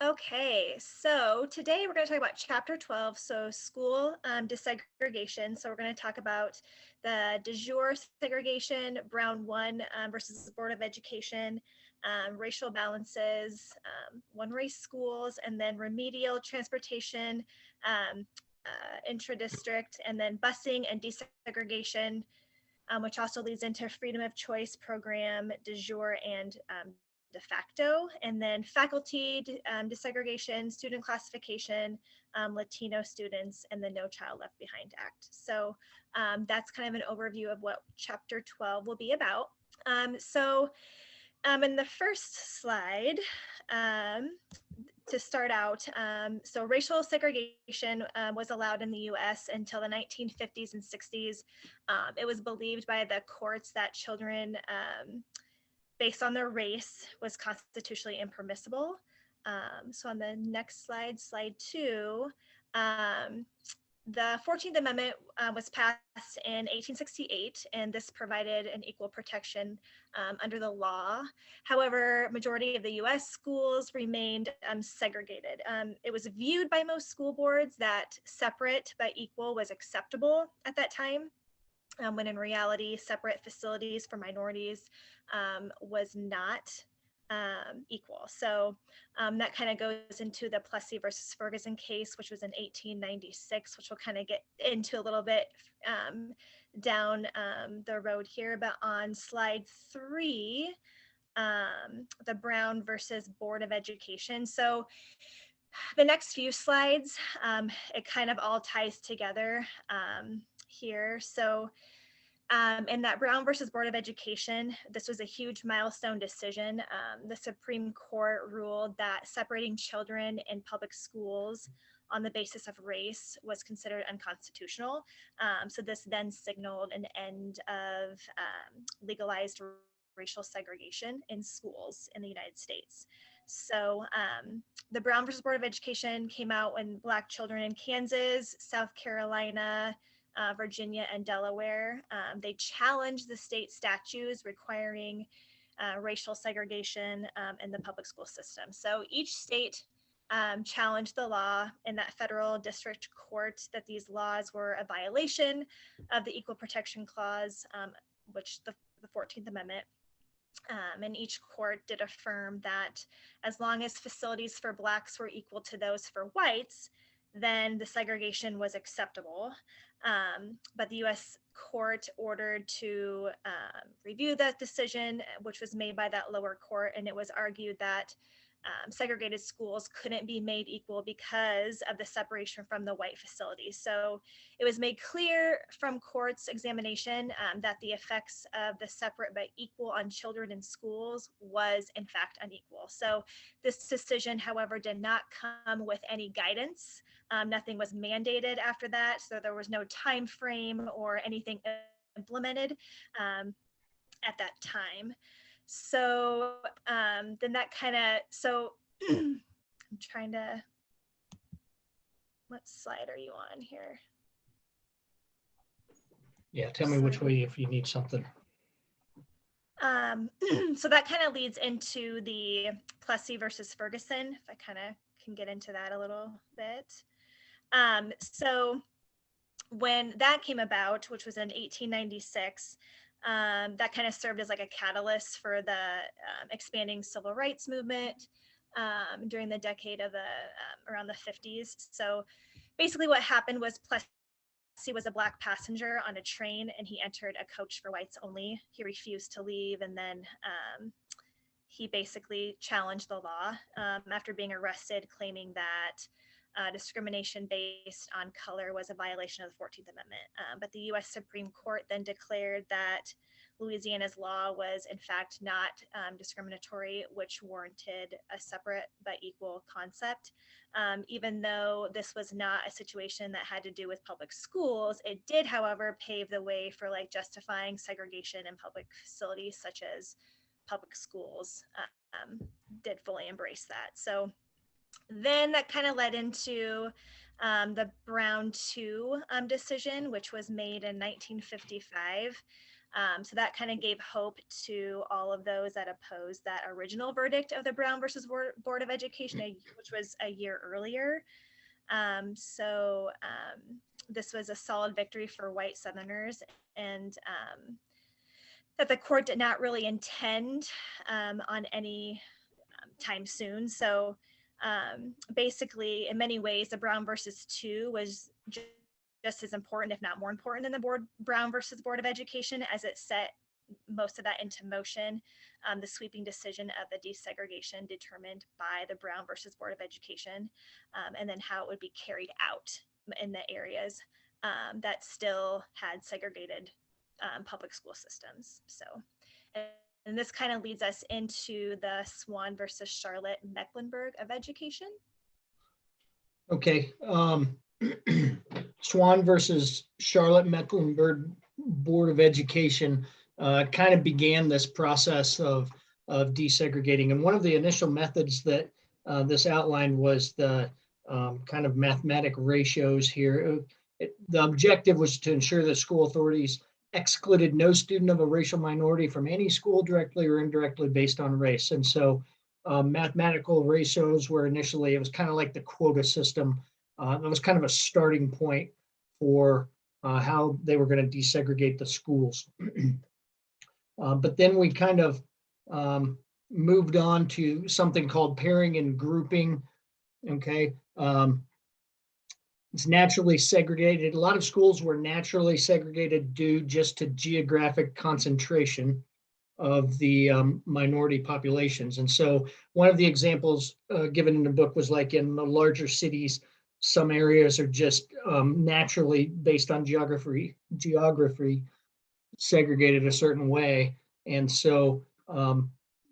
Okay, so today we're going to talk about Chapter 12, so school desegregation. So we're going to talk about the de jure segregation, Brown 1 versus the Board of Education, racial balances, one race schools, and then remedial transportation, intra-district, and then busing and desegregation, which also leads into freedom of choice program, de jure and de facto, and then faculty desegregation, student classification, Latino students, and the No Child Left Behind Act. So that's kind of an overview of what Chapter 12 will be about. In the first slide, to start out, so racial segregation was allowed in the US until the 1950s and 60s. It was believed by the courts that children based on their race was constitutionally impermissible. So on the next slide, slide 2, the 14th Amendment was passed in 1868, and this provided an equal protection under the law. However, majority of the US schools remained segregated. It was viewed by most school boards that separate but equal was acceptable at that time, when in reality, separate facilities for minorities was not equal. So that kind of goes into the Plessy versus Ferguson case, which was in 1896, which we'll kind of get into a little bit down the road here. But on slide 3, the Brown versus Board of Education. So the next few slides, it kind of all ties together here. So in that Brown versus Board of Education, this was a huge milestone decision. The Supreme Court ruled that separating children in public schools on the basis of race was considered unconstitutional. So this then signaled an end of legalized racial segregation in schools in the United States. So the Brown versus Board of Education came out when Black children in Kansas, South Carolina, Virginia, and Delaware, they challenged the state statutes requiring racial segregation in the public school system. So each state challenged the law in that federal district court that these laws were a violation of the Equal Protection Clause, which the 14th Amendment. And each court did affirm that as long as facilities for Blacks were equal to those for whites, then the segregation was acceptable. But the US court ordered to review that decision, which was made by that lower court, and it was argued that segregated schools couldn't be made equal because of the separation from the white facilities. So it was made clear from court's examination that the effects of the separate but equal on children in schools was in fact unequal. So this decision, however, did not come with any guidance. Nothing was mandated after that, so there was no time frame or anything implemented at that time. So then that kind of, so I'm trying to, what slide are you on here? Yeah, tell me which way if you need something. So that kind of leads into the Plessy versus Ferguson, if I kind of can get into that a little bit. So when that came about, which was in 1896, that kind of served as like a catalyst for the expanding civil rights movement during the decade of the around the 50s. So basically what happened was Plessy was a Black passenger on a train and he entered a coach for whites only. He refused to leave, and then he basically challenged the law after being arrested, claiming that discrimination based on color was a violation of the 14th Amendment. But the US Supreme Court then declared that Louisiana's law was in fact not discriminatory, which warranted a separate but equal concept. Even though this was not a situation that had to do with public schools, it did, however, pave the way for like justifying segregation in public facilities such as public schools did fully embrace that. So then that kind of led into the Brown 2 decision, which was made in 1955. So that kind of gave hope to all of those that opposed that original verdict of the Brown versus Board of Education, which was a year earlier. This was a solid victory for white Southerners, and that the court did not really intend on any time soon. So basically, in many ways, the Brown versus 2 was just as important, if not more important, than the Brown versus Board of Education, as it set most of that into motion. The sweeping decision of the desegregation determined by the Brown versus Board of Education, and then how it would be carried out in the areas that still had segregated public school systems. So, and this kind of leads us into the Swan versus Charlotte Mecklenburg of Education. Okay. Swan versus Charlotte Mecklenburg Board of Education kind of began this process of desegregating. And one of the initial methods that this outlined was the kind of mathematic ratios here. The objective was to ensure that school authorities excluded no student of a racial minority from any school directly or indirectly based on race. And so mathematical ratios were initially, it was kind of like the quota system. That was kind of a starting point for how they were going to desegregate the schools. But then we kind of moved on to something called pairing and grouping. Okay. It's naturally segregated. A lot of schools were naturally segregated due just to geographic concentration of the minority populations. And so one of the examples given in the book was like in the larger cities, some areas are just naturally based on geography segregated a certain way. And so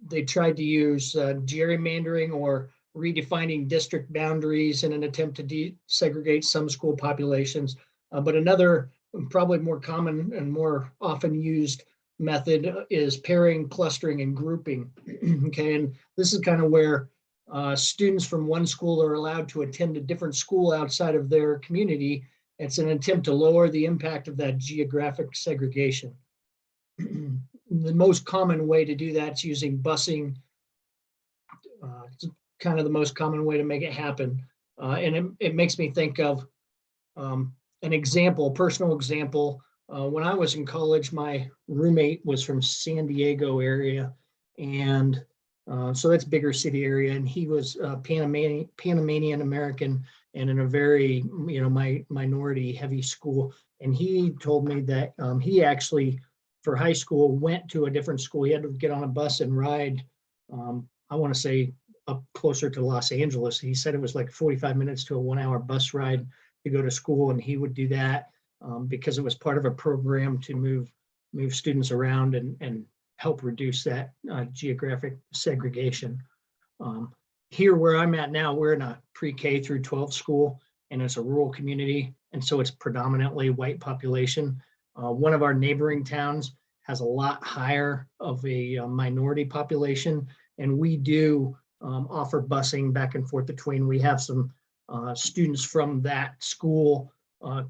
they tried to use gerrymandering or redefining district boundaries in an attempt to desegregate some school populations. But another probably more common and more often used method is pairing, clustering, and grouping. Okay, and this is kind of where students from one school are allowed to attend a different school outside of their community. It's an attempt to lower the impact of that geographic segregation. The most common way to do that is using busing. It's kind of the most common way to make it happen. And it makes me think of an example, personal example. When I was in college, my roommate was from San Diego area. And so that's bigger city area. And he was Panamanian American and in a very, minority heavy school. And he told me that he actually, for high school, went to a different school. He had to get on a bus and ride, I want to say, up closer to Los Angeles. He said it was like 45 minutes to a 1 hour bus ride to go to school. And he would do that because it was part of a program to move students around and help reduce that geographic segregation. Here where I'm at now, we're in a pre-K through 12 school, and it's a rural community. And so it's predominantly white population. One of our neighboring towns has a lot higher of a minority population, and we do offer busing back and forth between. We have some students from that school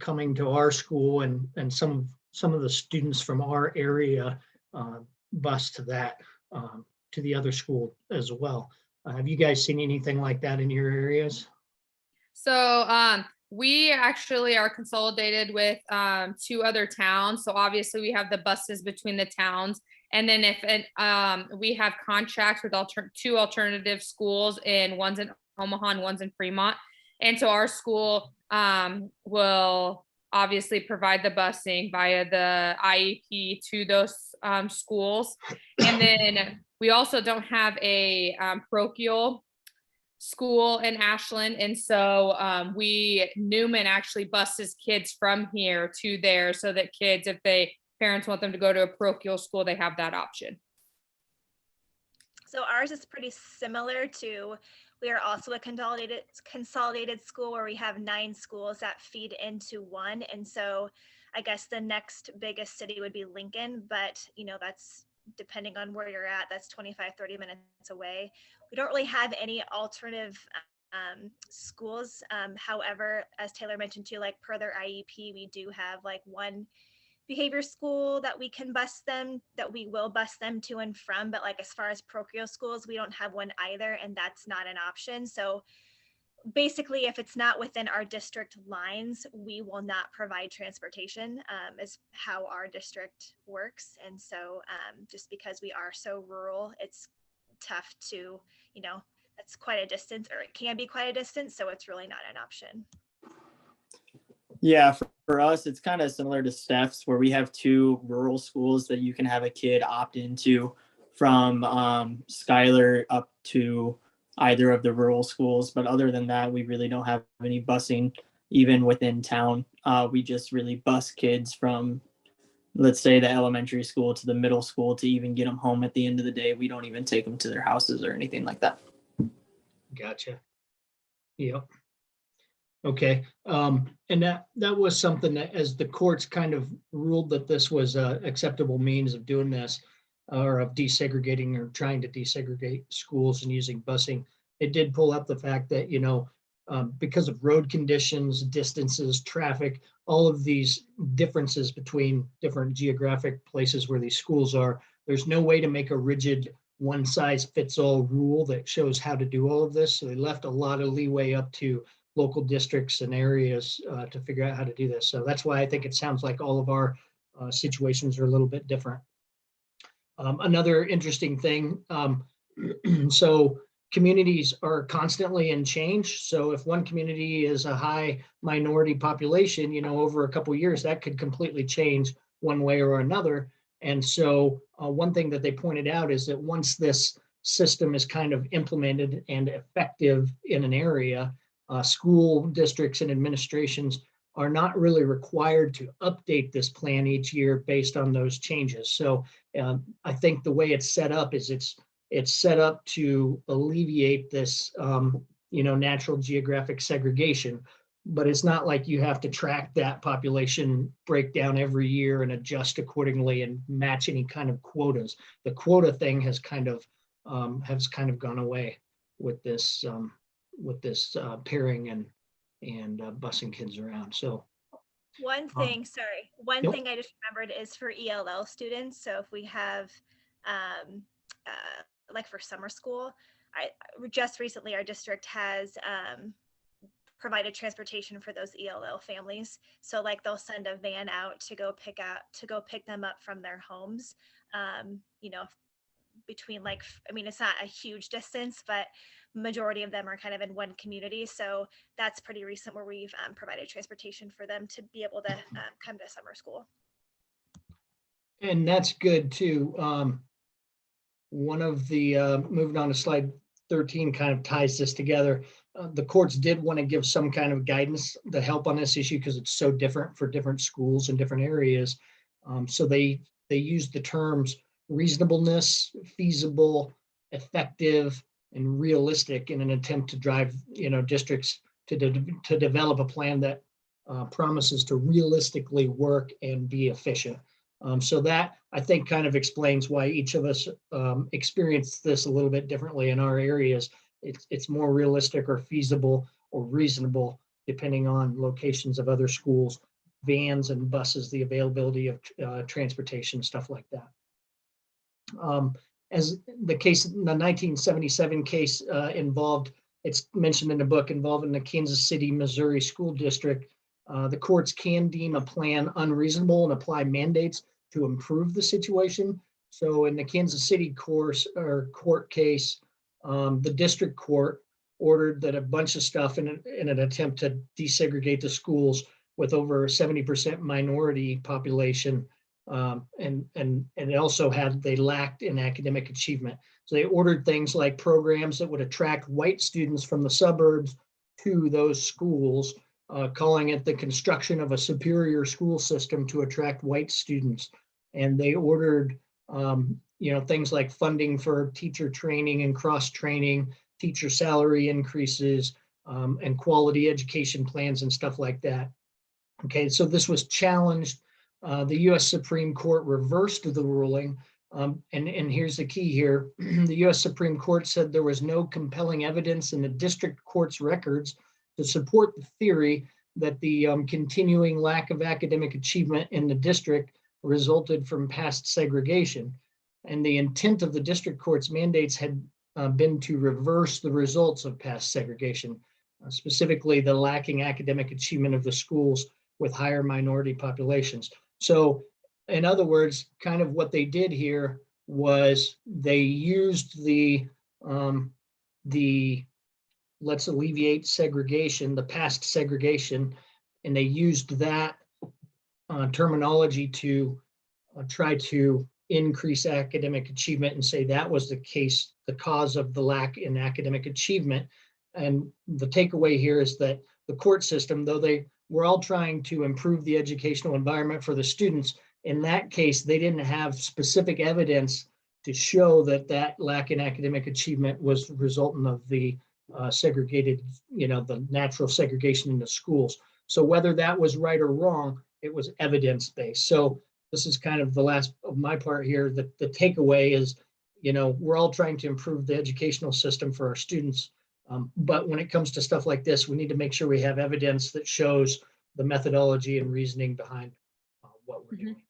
coming to our school, and some of the students from our area bus to that to the other school as well. Have you guys seen anything like that in your areas? So we actually are consolidated with 2 other towns. So obviously we have the buses between the towns. And then we have contracts with 2 alternative schools, and one's in Omaha and one's in Fremont. And so our school will obviously provide the busing via the IEP to those schools. And then we also don't have a parochial school in Ashland. And so Newman actually buses kids from here to there so that kids, if parents want them to go to a parochial school, they have that option. So ours is pretty similar to, we are also a consolidated school where we have 9 schools that feed into one. And so I guess the next biggest city would be Lincoln, but that's depending on where you're at, that's 25-30 minutes away. We don't really have any alternative schools. However, as Taylor mentioned too, like per their IEP, we do have like one behavior school that we can bus them, that we will bus them to and from, but like as far as parochial schools, we don't have one either, and that's not an option. So basically, if it's not within our district lines, we will not provide transportation, is how our district works. And so just because we are so rural, it's tough to, that's quite a distance, or it can be quite a distance. So it's really not an option. Yeah, for us, it's kind of similar to Steph's, where we have 2 rural schools that you can have a kid opt into from Schuyler up to either of the rural schools. But other than that, we really don't have any busing even within town. We just really bus kids from, let's say, the elementary school to the middle school to even get them home at the end of the day. We don't even take them to their houses or anything like that. Gotcha. Yep. Okay. And that was something that, as the courts kind of ruled that this was a acceptable means of doing this, or of desegregating or trying to desegregate schools and using busing, it did pull up the fact that, because of road conditions, distances, traffic, all of these differences between different geographic places where these schools are, there's no way to make a rigid one-size-fits-all rule that shows how to do all of this. So they left a lot of leeway up to local districts and areas to figure out how to do this. So that's why I think it sounds like all of our situations are a little bit different. Another interesting thing, so communities are constantly in change. So if one community is a high minority population, over a couple of years, that could completely change one way or another. And so one thing that they pointed out is that once this system is kind of implemented and effective in an area, school districts and administrations are not really required to update this plan each year based on those changes. So I think the way it's set up is it's set up to alleviate this, natural geographic segregation, but it's not like you have to track that population breakdown every year and adjust accordingly and match any kind of quotas. The quota thing has kind of gone away with this pairing and busing kids around. So one thing Yep. thing I just remembered is for ELL students. So if we have like for summer school, I just recently, our district has provided transportation for those ELL families. So like they'll send a van out to go pick them up from their homes. Between it's not a huge distance, but majority of them are kind of in one community. So that's pretty recent where we've provided transportation for them to be able to come to summer school. And that's good too. One of the, moving on to slide 13 kind of ties this together. The courts did want to give some kind of guidance to help on this issue because it's so different for different schools and different areas. So they used the terms reasonableness, feasible, effective, and realistic in an attempt to drive, districts to develop a plan that promises to realistically work and be efficient. So that, I think, kind of explains why each of us experience this a little bit differently in our areas. It's more realistic or feasible or reasonable, depending on locations of other schools, vans and buses, the availability of transportation, stuff like that. As the 1977 case involved, it's mentioned in the book, involving the Kansas City, Missouri school district. The courts can deem a plan unreasonable and apply mandates to improve the situation. So in the Kansas City court case, the district court ordered that a bunch of stuff in an attempt to desegregate the schools with over 70% minority population. And it also they lacked in academic achievement. So they ordered things like programs that would attract white students from the suburbs to those schools, calling it the construction of a superior school system to attract white students. And they ordered, things like funding for teacher training and cross training, teacher salary increases, and quality education plans and stuff like that. Okay, so this was challenged. The U.S. Supreme Court reversed the ruling. And here's the key here. The U.S. Supreme Court said there was no compelling evidence in the district court's records to support the theory that the continuing lack of academic achievement in the district resulted from past segregation. And the intent of the district court's mandates had been to reverse the results of past segregation, specifically the lacking academic achievement of the schools with higher minority populations. So in other words, kind of what they did here was they used the let's alleviate segregation, the past segregation, and they used that terminology to try to increase academic achievement and say that was the cause of the lack in academic achievement. And the takeaway here is that the court system, though they were all trying to improve the educational environment for the students, in that case, they didn't have specific evidence to show that that lack in academic achievement was resultant of the segregated, the natural segregation in the schools. So whether that was right or wrong, it was evidence-based. So this is kind of the last of my part here. The takeaway is, we're all trying to improve the educational system for our students. But when it comes to stuff like this, we need to make sure we have evidence that shows the methodology and reasoning behind what we're doing.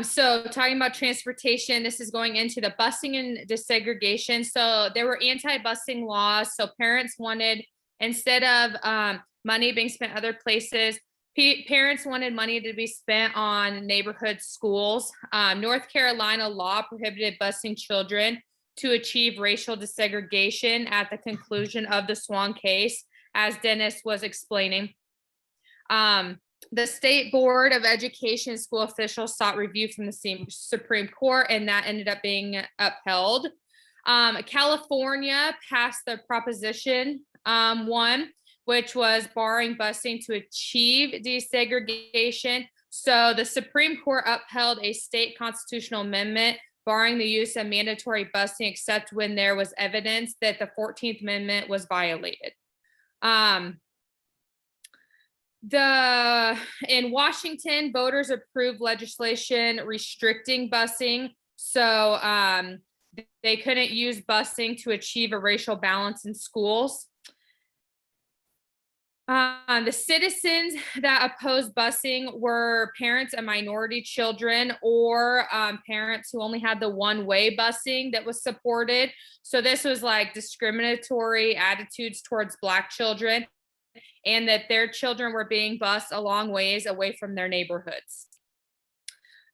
So talking about transportation, this is going into the busing and desegregation. So there were anti-busing laws. So parents wanted, instead of money being spent other places, parents wanted money to be spent on neighborhood schools. North Carolina law prohibited busing children to achieve racial desegregation at the conclusion of the Swan case, as Dennis was explaining. The State Board of Education school officials sought review from the Supreme Court, and that ended up being upheld. California passed the Proposition 1, which was barring busing to achieve desegregation. So the Supreme Court upheld a state constitutional amendment barring the use of mandatory busing except when there was evidence that the 14th Amendment was violated. In Washington, voters approved legislation restricting busing. So they couldn't use busing to achieve a racial balance in schools. The citizens that opposed busing were parents of minority children or parents who only had the one-way busing that was supported. So this was like discriminatory attitudes towards Black children, and that their children were being bused a long ways away from their neighborhoods.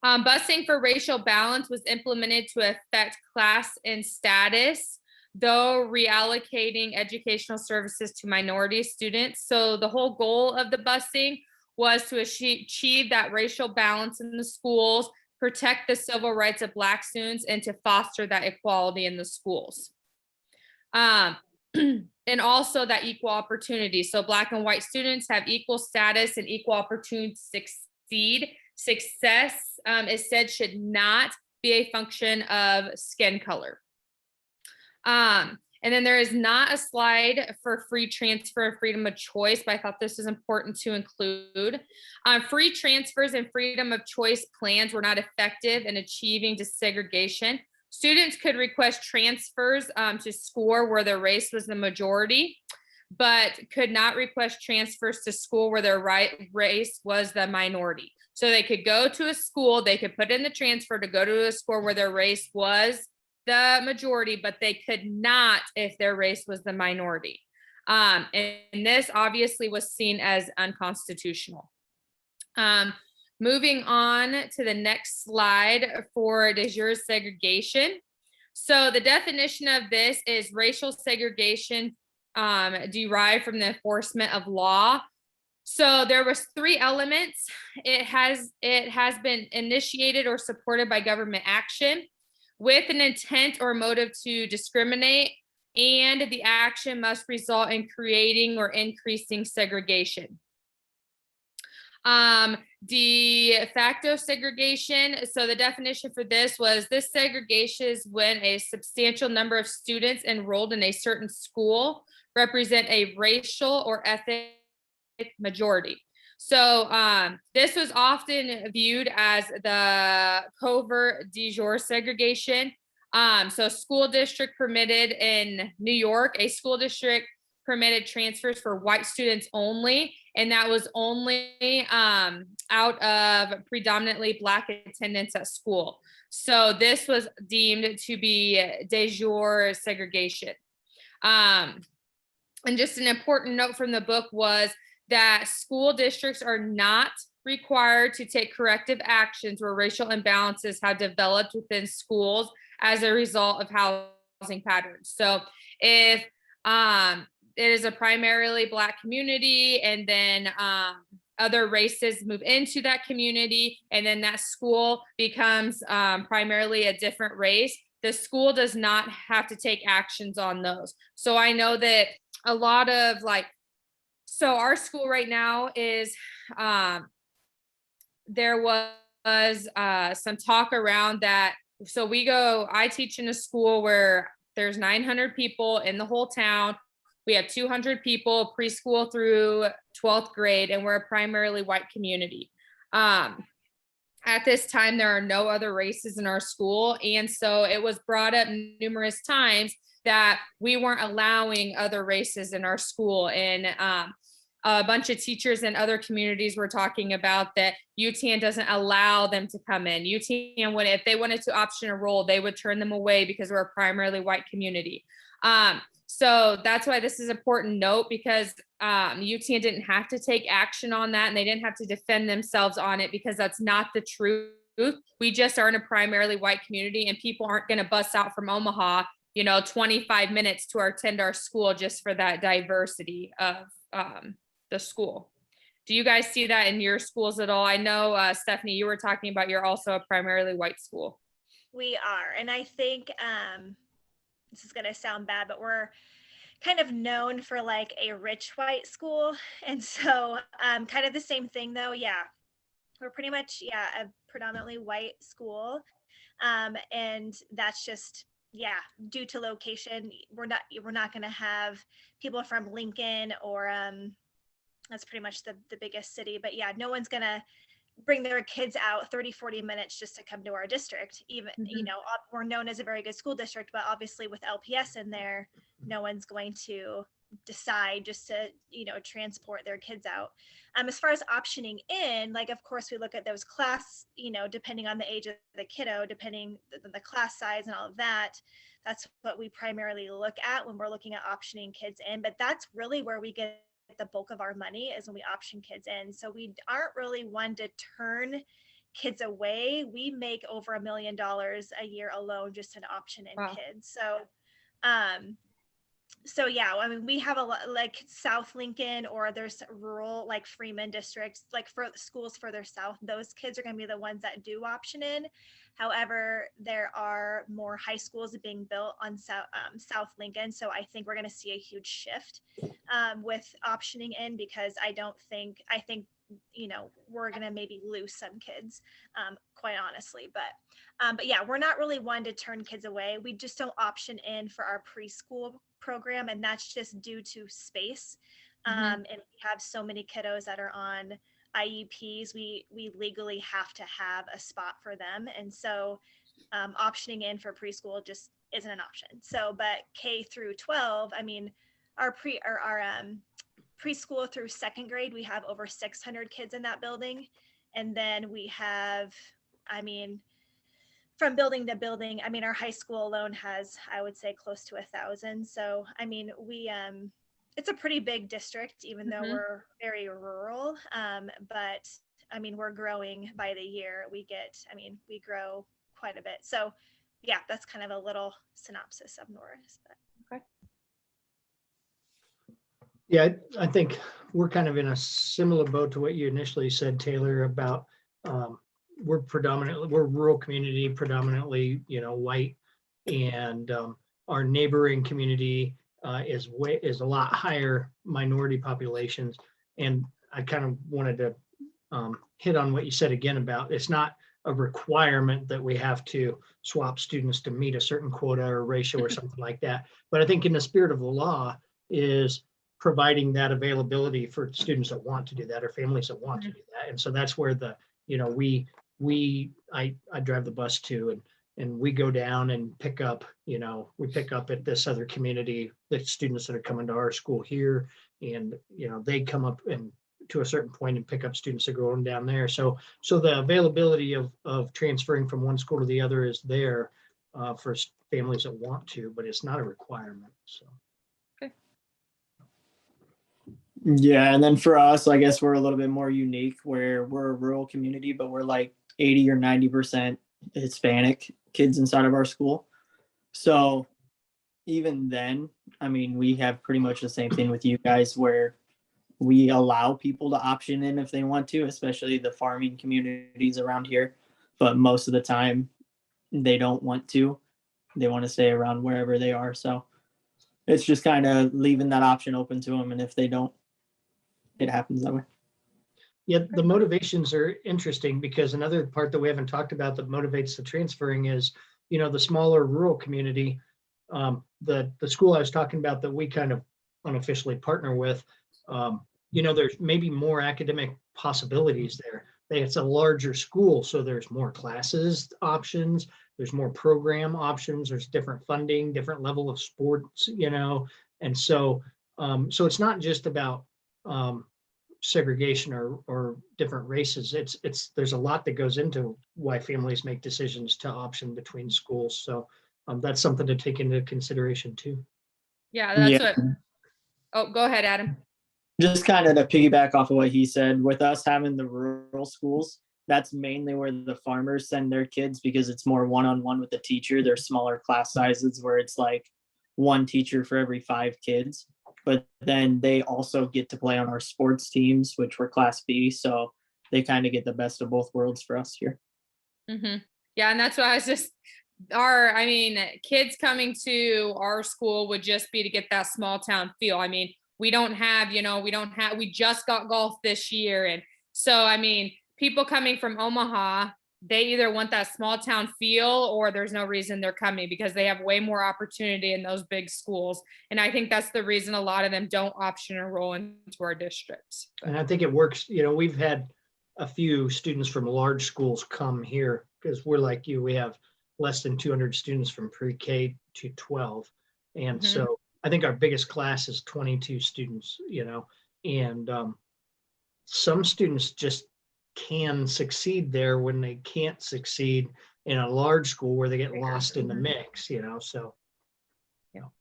Busing for racial balance was implemented to affect class and status, though reallocating educational services to minority students. So the whole goal of the busing was to achieve that racial balance in the schools, protect the civil rights of Black students, and to foster that equality in the schools. And also that equal opportunity. So Black and white students have equal status and equal opportunity to succeed. Success, is said, should not be a function of skin color. And then there is not a slide for free transfer and freedom of choice, but I thought this is important to include. Free transfers and freedom of choice plans were not effective in achieving desegregation. Students could request transfers to school where their race was the majority, but could not request transfers to school where their race was the minority. So they could go to a school, they could put in the transfer to go to a school where their race was the majority, but they could not if their race was the minority. And this obviously was seen as unconstitutional. Moving on to the next slide for de jure segregation. So the definition of this is racial segregation derived from the enforcement of law. So there was 3 elements. It has been initiated or supported by government action with an intent or motive to discriminate, and the action must result in creating or increasing segregation. De facto segregation. So the definition for this was this segregation is when a substantial number of students enrolled in a certain school represent a racial or ethnic majority. So this was often viewed as the covert de jure segregation. So school district permitted in New York, a school district permitted transfers for white students only, and that was only out of predominantly Black attendance at school. So this was deemed to be de jure segregation. And just an important note from the book was that school districts are not required to take corrective actions where racial imbalances have developed within schools as a result of housing patterns. So if it is a primarily Black community, and then other races move into that community, and then that school becomes primarily a different race, the school does not have to take actions on those. So I know that a lot of so our school right now is, there was some talk around that. So I teach in a school where there's 900 people in the whole town. We have 200 people preschool through 12th grade, and we're a primarily white community. At this time, there are no other races in our school. And so it was brought up numerous times that we weren't allowing other races in our school. And a bunch of teachers in other communities were talking about that UTAN doesn't allow them to come in. UTAN, if they wanted to option a role, they would turn them away because we're a primarily white community. So that's why this is an important note, because UTAN didn't have to take action on that, and they didn't have to defend themselves on it, because that's not the truth. We just are in a primarily white community, and people aren't going to bus out from Omaha, 25 minutes to attend our school just for that diversity of the school. Do you guys see that in your schools at all? I know, Stephanie, you were talking about you're also a primarily white school. We are. And I think this is going to sound bad, but we're kind of known for like a rich white school. And so kind of the same thing though. Yeah. We're pretty much, a predominantly white school. And that's just, due to location. We're not going to have people from Lincoln or that's pretty much the biggest city. But no one's going to bring their kids out 30-40 minutes just to come to our district. Even we're known as a very good school district, but obviously with LPS in there, no one's going to decide just to transport their kids out. As far as optioning in, of course we look at those class, depending on the age of the kiddo, depending the class size and all of that. That's what we primarily look at when we're looking at optioning kids in. But that's really where we get the bulk of our money, is when we option kids in. So we aren't really one to turn kids away. We make over $1 million a year alone just in option in kids. So we have a lot like South Lincoln, or there's rural like Freeman districts, like for schools further south, those kids are going to be the ones that do option in. However, there are more high schools being built on South Lincoln. So I think we're going to see a huge shift with optioning in, because I think we're going to maybe lose some kids, quite honestly. But we're not really one to turn kids away. We just don't option in for our preschool program, and that's just due to space. And we have so many kiddos that are on IEPs. We legally have to have a spot for them, and so optioning in for preschool just isn't an option. So, but K through 12, our preschool through second grade, we have over 600 kids in that building, and then we have, from building to building, our high school alone has, I would say, close to 1,000. So, we, it's a pretty big district, even though we're very rural. But we're growing by the year. We grow quite a bit. So that's kind of a little synopsis of Norris. But. Okay. Yeah, I think we're kind of in a similar boat to what you initially said, Taylor, about we're rural community, predominantly, white, and our neighboring community is a lot higher minority populations. And I kind of wanted to hit on what you said again about it's not a requirement that we have to swap students to meet a certain quota or ratio or something like that. But I think in the spirit of the law is providing that availability for students that want to do that, or families that want to do that. And so that's where I drive the bus too, and we go down and pick up, we pick up at this other community, the students that are coming to our school here, and, they come up and to a certain point and pick up students that are going down there. So the availability of transferring from one school to the other is there for families that want to, but it's not a requirement. So. Yeah, and then for us, I guess we're a little bit more unique where we're a rural community, but we're like 80 or 90% Hispanic kids inside of our school. So even then, I mean, we have pretty much the same thing with you guys where we allow people to option in if they want to, especially the farming communities around here. But most of the time, they don't want to. They want to stay around wherever they are. So it's just kind of leaving that option open to them. And if they don't, it happens that way. Yeah, the motivations are interesting because another part that we haven't talked about that motivates the transferring is, the smaller rural community. The school I was talking about that we kind of unofficially partner with, there's maybe more academic possibilities there. It's a larger school, so there's more classes options, there's more program options, there's different funding, different level of sports, and so it's not just about segregation or different races. There's a lot that goes into why families make decisions to option between schools. So that's something to take into consideration too. Yeah, that's what. Oh, go ahead, Adam. Just kind of to piggyback off of what he said, with us having the rural schools, that's mainly where the farmers send their kids because it's more one-on-one with the teacher. There's smaller class sizes where it's like one teacher for every 5 kids. But then they also get to play on our sports teams, which were Class B. So they kind of get the best of both worlds for us here. Mm-hmm. Yeah, and that's why I was just kids coming to our school would just be to get that small town feel. I mean, we just got golf this year. And so, people coming from Omaha, they either want that small town feel or there's no reason they're coming because they have way more opportunity in those big schools. And I think that's the reason a lot of them don't option enroll into our districts. And I think it works. We've had a few students from large schools come here because we're like you, we have less than 200 students from pre-K to 12. And so I think our biggest class is 22 students, and some students just can succeed there when they can't succeed in a large school where they get lost in the mix, so. Yeah. All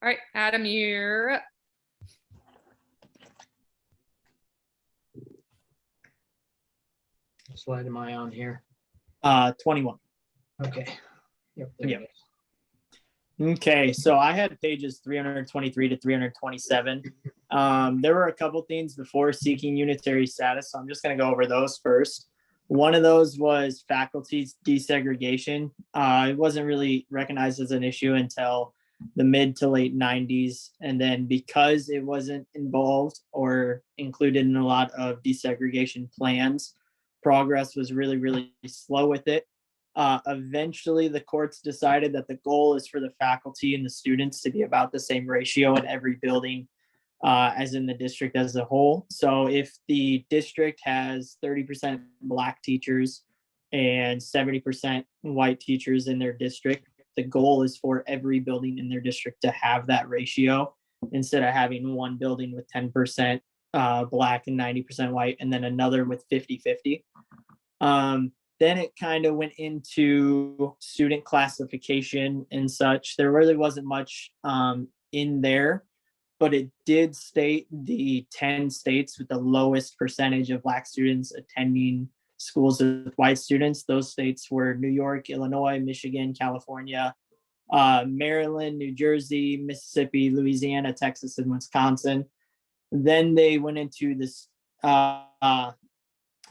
right, Adam, you're up. What slide am I on here? 21. Okay. Yep. Okay, so I had pages 323 to 327. There were a couple things before seeking unitary status, so I'm just going to go over those first. One of those was faculty desegregation. It wasn't really recognized as an issue until the mid to late 90s. And then because it wasn't involved or included in a lot of desegregation plans, progress was really, really slow with it. Eventually, the courts decided that the goal is for the faculty and the students to be about the same ratio in every building as in the district as a whole. So if the district has 30% Black teachers and 70% white teachers in their district, the goal is for every building in their district to have that ratio instead of having one building with 10% Black and 90% white and then another with 50-50. Then it kind of went into student classification and such. There really wasn't much in there, but it did state the 10 states with the lowest percentage of Black students attending schools with white students. Those states were New York, Illinois, Michigan, California, Maryland, New Jersey, Mississippi, Louisiana, Texas, and Wisconsin. Then they went into this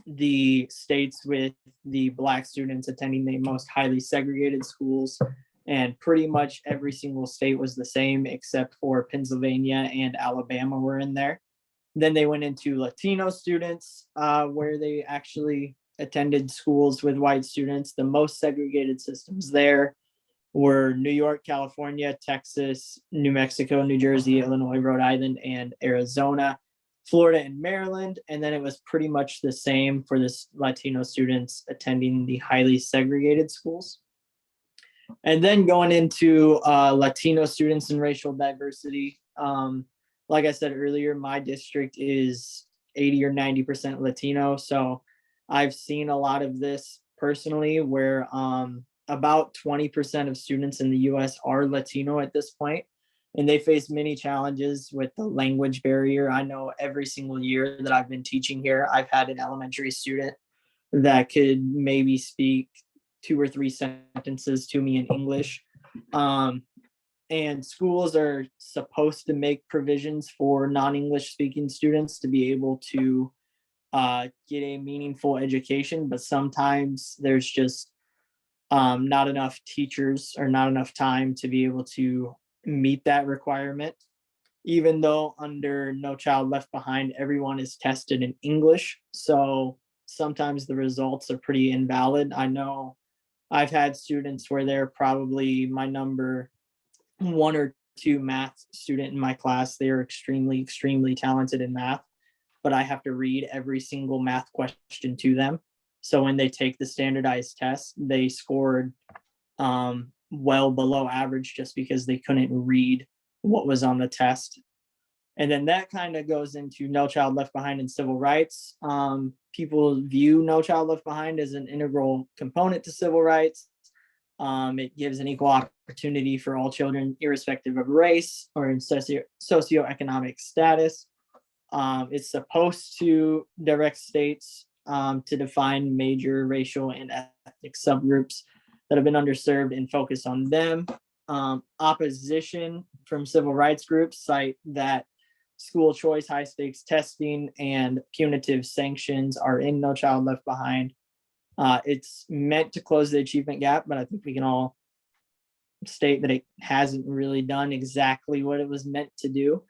the states with the Black students attending the most highly segregated schools, and pretty much every single state was the same except for Pennsylvania and Alabama were in there. Then they went into Latino students where they actually attended schools with white students. The most segregated systems there were New York, California, Texas, New Mexico, New Jersey, Illinois, Rhode Island, and Arizona. Florida and Maryland, and then it was pretty much the same for the Latino students attending the highly segregated schools. And then going into Latino students and racial diversity, like I said earlier, my district is 80 or 90% Latino. So I've seen a lot of this personally where about 20% of students in the US are Latino at this point, and they face many challenges with the language barrier. I know every single year that I've been teaching here, I've had an elementary student that could maybe speak 2 or 3 sentences to me in English. And schools are supposed to make provisions for non-English speaking students to be able to get a meaningful education, but sometimes there's just not enough teachers or not enough time to be able to meet that requirement. Even though under No Child Left Behind, everyone is tested in English. So sometimes the results are pretty invalid. I know I've had students where they're probably my number 1 or 2 math student in my class. They are extremely talented in math, but I have to read every single math question to them. So when they take the standardized test, they scored well below average just because they couldn't read what was on the test. And then that kind of goes into No Child Left Behind and civil rights. People view No Child Left Behind as an integral component to civil rights. It gives an equal opportunity for all children, irrespective of race or in socioeconomic status. It's supposed to direct states to define major racial and ethnic subgroups that have been underserved and focus on them. Opposition from civil rights groups cite that school choice, high stakes testing, and punitive sanctions are in No Child Left Behind. It's meant to close the achievement gap, but I think we can all state that it hasn't really done exactly what it was meant to do.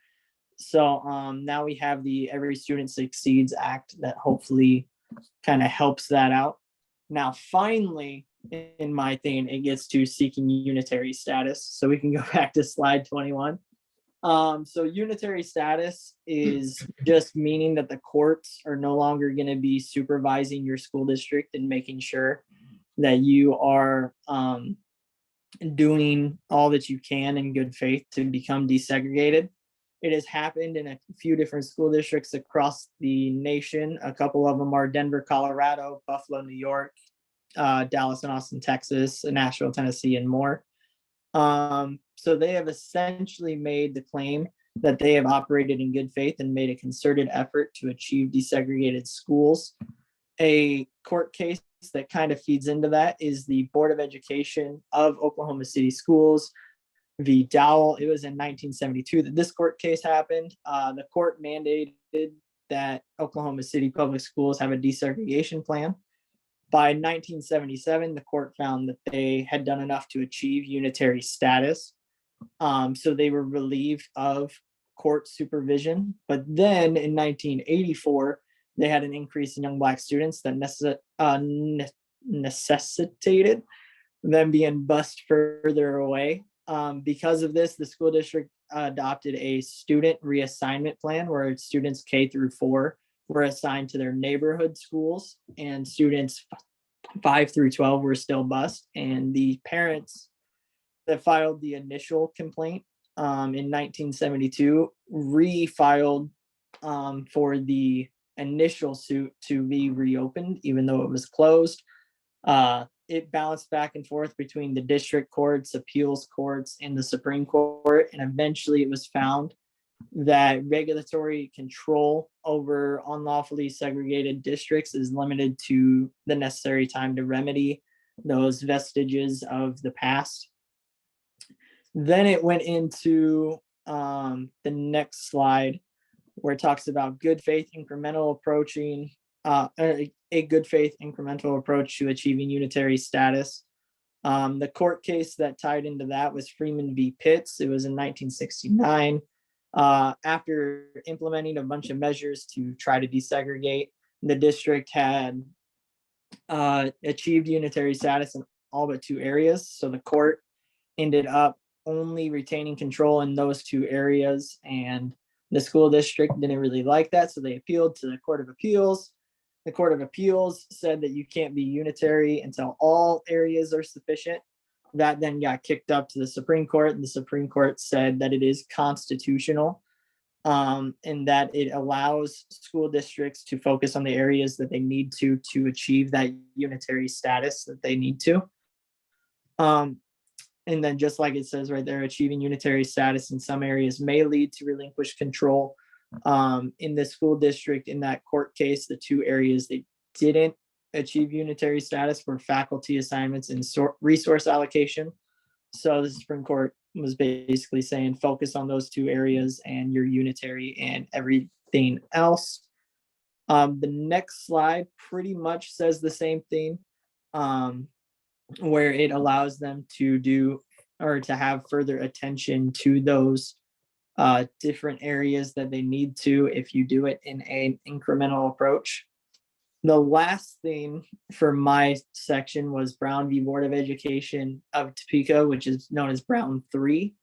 So now we have the Every Student Succeeds Act that hopefully kind of helps that out. Now, finally, in my thing, it gets to seeking unitary status. So we can go back to slide 21. So unitary status is just meaning that the courts are no longer going to be supervising your school district and making sure that you are doing all that you can in good faith to become desegregated. It has happened in a few different school districts across the nation. A couple of them are Denver, Colorado, Buffalo, New York, Dallas and Austin, Texas, Nashville, Tennessee, and more. So they have essentially made the claim that they have operated in good faith and made a concerted effort to achieve desegregated schools. A court case that kind of feeds into that is the Board of Education of Oklahoma City Schools v. Dowell. It was in 1972 that this court case happened. The court mandated that Oklahoma City public schools have a desegregation plan. By 1977, the court found that they had done enough to achieve unitary status. So they were relieved of court supervision. But then in 1984, they had an increase in young Black students that necessitated them being bused further away. Because of this, the school district adopted a student reassignment plan where students K through 4 were assigned to their neighborhood schools, and students 5 through 12 were still bused. And the parents that filed the initial complaint in 1972 refiled for the initial suit to be reopened, even though it was closed. It bounced back and forth between the district courts, appeals courts, and the Supreme Court. And eventually it was found that regulatory control over unlawfully segregated districts is limited to the necessary time to remedy those vestiges of the past. Then it went into the next slide where it talks about good faith incremental approaching, a good faith incremental approach to achieving unitary status. The court case that tied into that was Freeman v. Pitts. It was in 1969. After implementing a bunch of measures to try to desegregate, the district had achieved unitary status in all but 2 areas. So the court ended up only retaining control in those 2 areas, and the school district didn't really like that, so they appealed to the Court of Appeals. The Court of Appeals said that you can't be unitary until all areas are sufficient. That then got kicked up to the Supreme Court, and the Supreme Court said that it is constitutional and that it allows school districts to focus on the areas that they need to achieve that unitary status that they need to. And then just like it says right there, achieving unitary status in some areas may lead to relinquished control. In the school district, in that court case, the two areas they didn't achieve unitary status were faculty assignments and resource allocation. So the Supreme Court was basically saying focus on those two areas and you're unitary and everything else. The next slide pretty much says the same thing, where it allows them to do or to have further attention to those different areas that they need to if you do it in an incremental approach. The last thing for my section was Brown v. Board of Education of Topeka, which is known as Brown 3.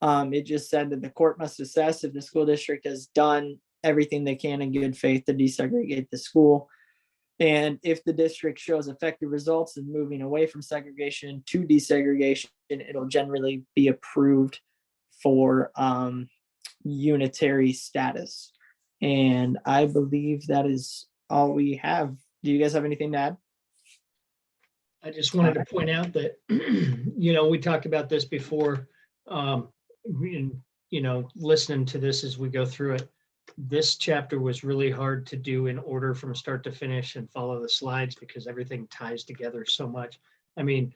It just said that the court must assess if the school district has done everything they can in good faith to desegregate the school. And if the district shows effective results in moving away from segregation to desegregation, it'll generally be approved for unitary status. And I believe that is all we have. Do you guys have anything to add? I just wanted to point out that, we talked about this before, listening to this as we go through it. This chapter was really hard to do in order from start to finish and follow the slides because everything ties together so much. I mean,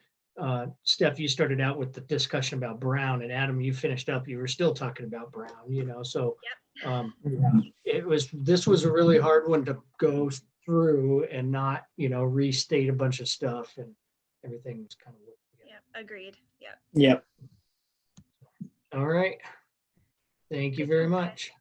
Steph, you started out with the discussion about Brown, and Adam, you finished up, you were still talking about Brown, so this was a really hard one to go through and not, restate a bunch of stuff, and everything was kind of working together. Yeah, agreed. Yeah. Yep. All right. Thank you very much.